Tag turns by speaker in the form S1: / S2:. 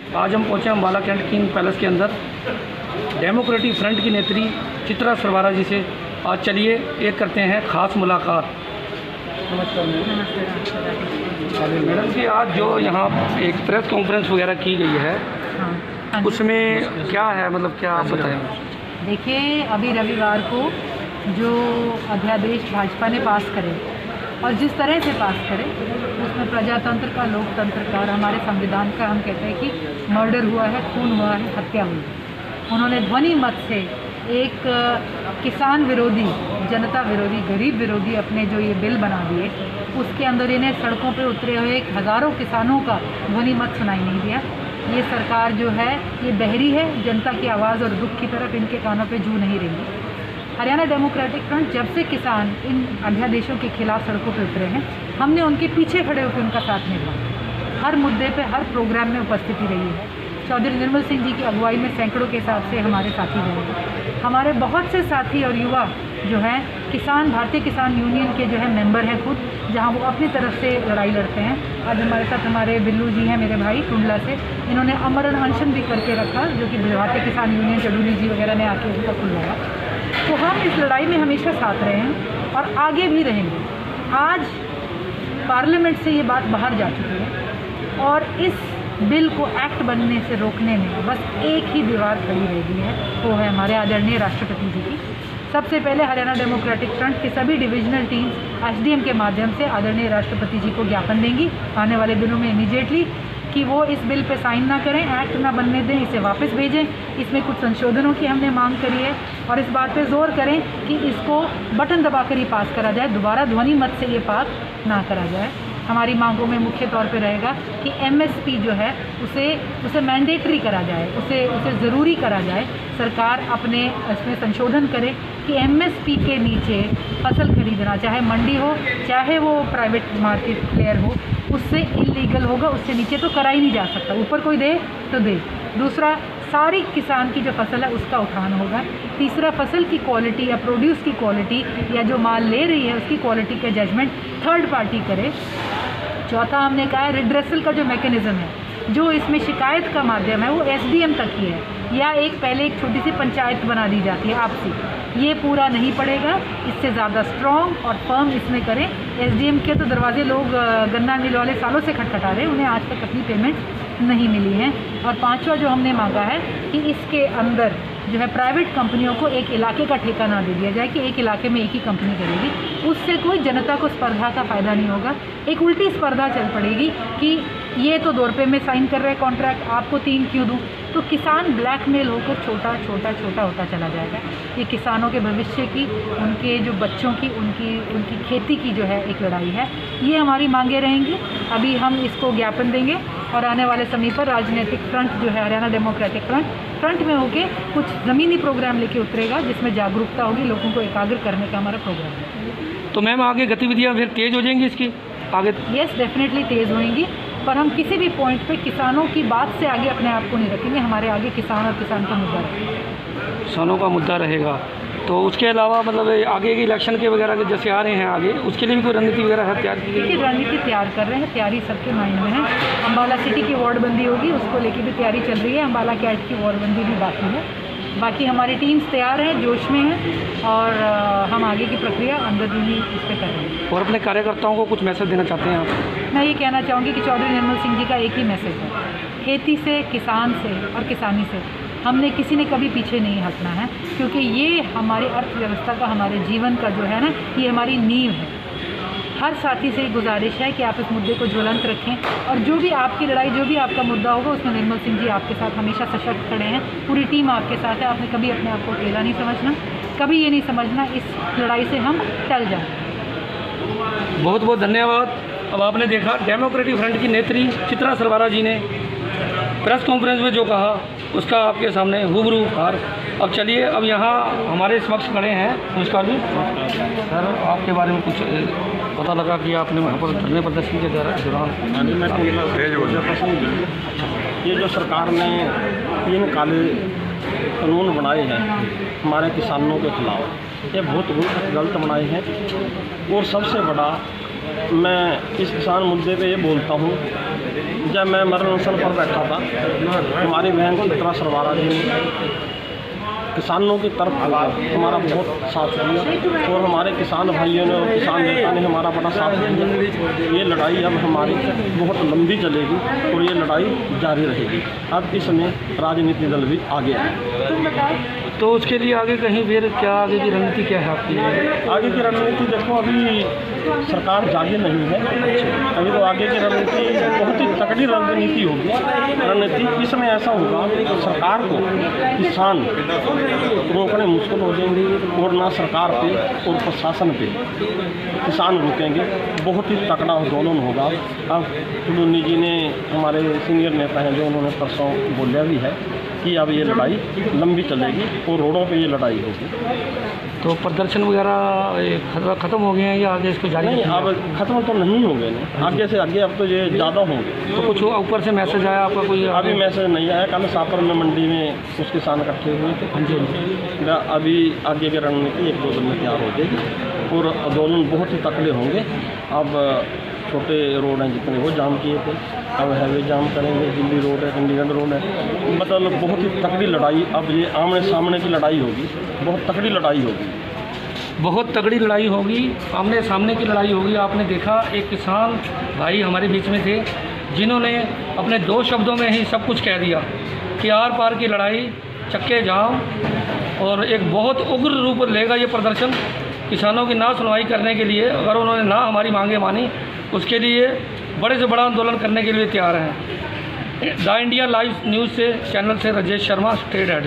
S1: आज हम पहुँचे अम्बाला कैंट किंग पैलेस के अंदर डेमोक्रेटिक फ्रंट की नेत्री चित्रा सरवारा जी से। आज चलिए एक करते हैं खास मुलाकात। नमस्कार मैडम जी, आज जो यहाँ एक प्रेस कॉन्फ्रेंस वगैरह की गई है,
S2: हाँ,
S1: उसमें क्या है, मतलब क्या आप बताएं?
S2: देखिए, अभी रविवार को जो अध्यादेश भाजपा ने पास करे और जिस तरह से पास करे उसमें प्रजातंत्र का, लोकतंत्र का और हमारे संविधान का, हम कहते हैं कि मर्डर हुआ है, खून हुआ है, हत्या हुई है। उन्होंने ध्वनि मत से एक किसान विरोधी, जनता विरोधी, गरीब विरोधी अपने जो ये बिल बना दिए, उसके अंदर इन्हें सड़कों पे उतरे हुए हज़ारों किसानों का ध्वनि मत सुनाई नहीं दिया। ये सरकार जो है ये बहरी है, जनता की आवाज़ और दुख की तरफ इनके कानों पे जू नहीं रही। हरियाणा डेमोक्रेटिक फ्रंट जब से किसान इन अध्यादेशों के खिलाफ सड़कों पर उतरे हैं, हमने उनके पीछे खड़े होकर उनका साथ निभाया। हर मुद्दे पे, हर प्रोग्राम में उपस्थिति रही है। चौधरी निर्मल सिंह जी की अगुवाई में सैकड़ों के हिसाब से हमारे साथी रहे। हमारे बहुत से साथी और युवा जो हैं किसान, भारतीय किसान यूनियन के जो है मेंबर हैं खुद, जहां वो अपनी तरफ से लड़ाई लड़ते हैं। आज हमारे साथ हमारे बिल्लू जी हैं, मेरे भाई टुंडला से, इन्होंने अमरण अनशन भी करके रखा, जो कि भारतीय किसान यूनियन चडूली जी वगैरह ने आके उनका खुलवाया। तो हम इस लड़ाई में हमेशा साथ रहे हैं और आगे भी रहेंगे। आज पार्लियामेंट से ये बात बाहर जा चुकी है और इस बिल को एक्ट बनने से रोकने में बस एक ही दीवार खड़ी रह गई है, वो है हमारे आदरणीय राष्ट्रपति जी की। सबसे पहले हरियाणा डेमोक्रेटिक फ्रंट की सभी डिविजनल टीम्स एसडीएम के माध्यम से आदरणीय राष्ट्रपति जी को ज्ञापन देंगी आने वाले दिनों में इमीडिएटली कि वो इस बिल पे साइन ना करें, एक्ट ना बनने दें, इसे वापस भेजें। इसमें कुछ संशोधनों की हमने मांग करी है और इस बात पे जोर करें कि इसको बटन दबाकर ही पास करा जाए, दोबारा ध्वनि मत से ये पास ना करा जाए। हमारी मांगों में मुख्य तौर पे रहेगा कि एमएसपी जो है उसे मैंडेटरी करा जाए, उसे ज़रूरी करा जाए। सरकार अपने इसमें संशोधन करे कि एमएसपी के नीचे फसल खरीदना, चाहे मंडी हो चाहे वो प्राइवेट मार्केट प्लेयर हो, उससे इलीगल होगा, उससे नीचे तो करा ही नहीं जा सकता। ऊपर कोई दे तो दे। दूसरा, सारी किसान की जो फसल है उसका उठान होगा। तीसरा, फसल की क्वालिटी या प्रोड्यूस की क्वालिटी या जो माल ले रही है उसकी क्वालिटी का जजमेंट थर्ड पार्टी करे। चौथा, हमने कहा है रिड्रेसल का जो मैकेनिज़्म है, जो इसमें शिकायत का माध्यम है, वो एसडीएम तक ही है या पहले एक छोटी सी पंचायत बना दी जाती है आपसी, ये पूरा नहीं पड़ेगा। इससे ज़्यादा स्ट्रॉन्ग और फर्म इसमें करें। एसडीएम के तो दरवाजे लोग गन्ना मिल वाले सालों से खटखटा रहे हैं, उन्हें आज तक अपनी पेमेंट नहीं मिली है। और पांचवा जो हमने मांगा है कि इसके अंदर जो है प्राइवेट कंपनियों को एक इलाके का ठेका ना दे दिया जाए कि एक इलाके में एक ही कंपनी करेगी, उससे कोई जनता को स्पर्धा का फ़ायदा नहीं होगा। एक उल्टी स्पर्धा चल पड़ेगी कि ये तो 2 रुपये में साइन कर रहे हैं कॉन्ट्रैक्ट, आपको 3 क्यों दूँ। तो किसान ब्लैकमेल होकर छोटा छोटा छोटा होता चला जाएगा। ये किसानों के भविष्य की, उनके जो बच्चों की, उनकी खेती की जो है एक लड़ाई है। ये हमारी मांगे रहेंगी। अभी हम इसको ज्ञापन देंगे और आने वाले समय पर राजनीतिक फ्रंट जो है हरियाणा डेमोक्रेटिक फ्रंट में होके कुछ ज़मीनी प्रोग्राम लेके उतरेगा, जिसमें जागरूकता होगी, लोगों को एकाग्र करने का हमारा प्रोग्राम है।
S1: तो मैम आगे गतिविधियाँ फिर तेज़ हो जाएंगी इसकी आगे?
S2: यस, डेफिनेटली तेज़ होंगी, पर हम किसी भी पॉइंट पे किसानों की बात से आगे अपने आप को नहीं रखेंगे। हमारे आगे किसान और किसान का मुद्दा रहेगा,
S1: किसानों का मुद्दा रहेगा। तो उसके अलावा मतलब आगे के इलेक्शन के वगैरह के जैसे आ रहे हैं आगे, उसके लिए भी कोई रणनीति वगैरह है तैयार की गई?
S2: रणनीति तैयार कर रहे हैं, तैयारी सबके माइंड में है। अम्बाला सिटी की वार्डबंदी होगी, उसको लेके भी तैयारी चल रही है। अम्बाला कैट की वार्डबंदी भी बाकी है। बाकी हमारी टीम्स तैयार हैं, जोश में हैं और हम आगे की प्रक्रिया अंदरूनी इस पर कर रहे हैं।
S1: और अपने कार्यकर्ताओं को कुछ मैसेज देना चाहते हैं आप?
S2: मैं ये कहना चाहूँगी कि चौधरी निर्मल सिंह जी का एक ही मैसेज है, खेती से, किसान से और किसानी से हमने किसी ने कभी पीछे नहीं हटना है, क्योंकि ये हमारी अर्थव्यवस्था का, हमारे जीवन का जो है ना, ये हमारी नींव है। हर साथी से गुजारिश है कि आप इस मुद्दे को ज्वलंत रखें और जो भी आपकी लड़ाई, जो भी आपका मुद्दा होगा, उसमें निर्मल सिंह जी आपके साथ हमेशा सशक्त खड़े हैं। पूरी टीम आपके साथ है। आपने कभी अपने आप को अकेला नहीं समझना, कभी ये नहीं समझना इस लड़ाई से हम टल जाएं।
S1: बहुत बहुत धन्यवाद। अब आपने देखा डेमोक्रेटिक फ्रंट की नेत्री चित्रा सरवारा जी ने प्रेस कॉन्फ्रेंस में जो कहा, उसका आपके सामने रूबरू हार। अब चलिए, अब यहाँ हमारे समक्ष खड़े हैं। नमस्कार जी सर, आपके बारे में कुछ पता लगा कि आपने वहाँ पर धरने प्रदर्शन के दौरान
S3: ये जो सरकार ने 3 काले कानून बनाए हैं हमारे किसानों के खिलाफ, ये बहुत गलत बनाए हैं। और सबसे बड़ा मैं इस किसान मुद्दे पे ये बोलता हूँ जब मैं मरण अनशन पर बैठा था, हमारी बहन चित्रा सरवारा जी ने किसानों की तरफ हमारा बहुत साथ दिया और हमारे किसान भाइयों ने और किसान नेता ने हमारा बड़ा साथ दिया। ये लड़ाई अब हमारी बहुत लंबी चलेगी और ये लड़ाई जारी रहेगी। अब इसमें राजनीतिक दल भी आगे आए।
S1: तो उसके लिए आगे कहीं फिर क्या आगे की रणनीति क्या है आपकी?
S3: आगे की रणनीति देखो, अभी सरकार जागे नहीं है, अभी तो आगे की रणनीति बहुत ही तगड़ी रणनीति होगी। रणनीति इसमें ऐसा होगा कि सरकार को किसान रोकने मुश्किल हो जाएंगे और ना सरकार पे और प्रशासन पे किसान रुकेंगे। बहुत ही तगड़ा आंदोलन होगा। अब टुडुन्नी जी ने, हमारे सीनियर नेता हैं जो, उन्होंने परसों बोला भी है कि अब ये लड़ाई लंबी चलेगी और रोडों पे ये लड़ाई होगी।
S1: तो प्रदर्शन वगैरह ख़त्म हो गए हैं या आगे इसको जारी?
S3: नहीं, अब ख़त्म तो नहीं हो गए, नहीं आगे से आगे अब तो ये ज़्यादा होंगे।
S1: तो कुछ ऊपर से मैसेज आया आपका कोई?
S3: अभी मैसेज नहीं आया। कल सापर में मंडी में कुछ किसान इकट्ठे हुए थे।
S1: हाँ जी।
S3: अभी आगे की रणनीति 1-2 दिन में तैयार हो जाएगी और आंदोलन बहुत ही तकड़े होंगे। अब छोटे रोड हैं जितने वो जाम किए थे, अब हाईवे जाम करेंगे। दिल्ली रोड है, चंडीगढ़ रोड है, मतलब बहुत ही तगड़ी लड़ाई। अब ये आमने सामने की लड़ाई होगी, बहुत तगड़ी लड़ाई होगी।
S1: बहुत तगड़ी लड़ाई होगी, आमने सामने की लड़ाई होगी। आपने देखा एक किसान भाई हमारे बीच में थे जिन्होंने अपने 2 शब्दों में ही सब कुछ कह दिया कि आर पार की लड़ाई, चक्के जाम, और एक बहुत उग्र रूप लेगा ये प्रदर्शन किसानों की ना सुनवाई करने के लिए। अगर उन्होंने ना हमारी मांगें मानी, उसके लिए बड़े से बड़ा आंदोलन करने के लिए तैयार हैं। द इंडिया लाइव न्यूज़ से, चैनल से राजेश शर्मा, स्टेट हेड।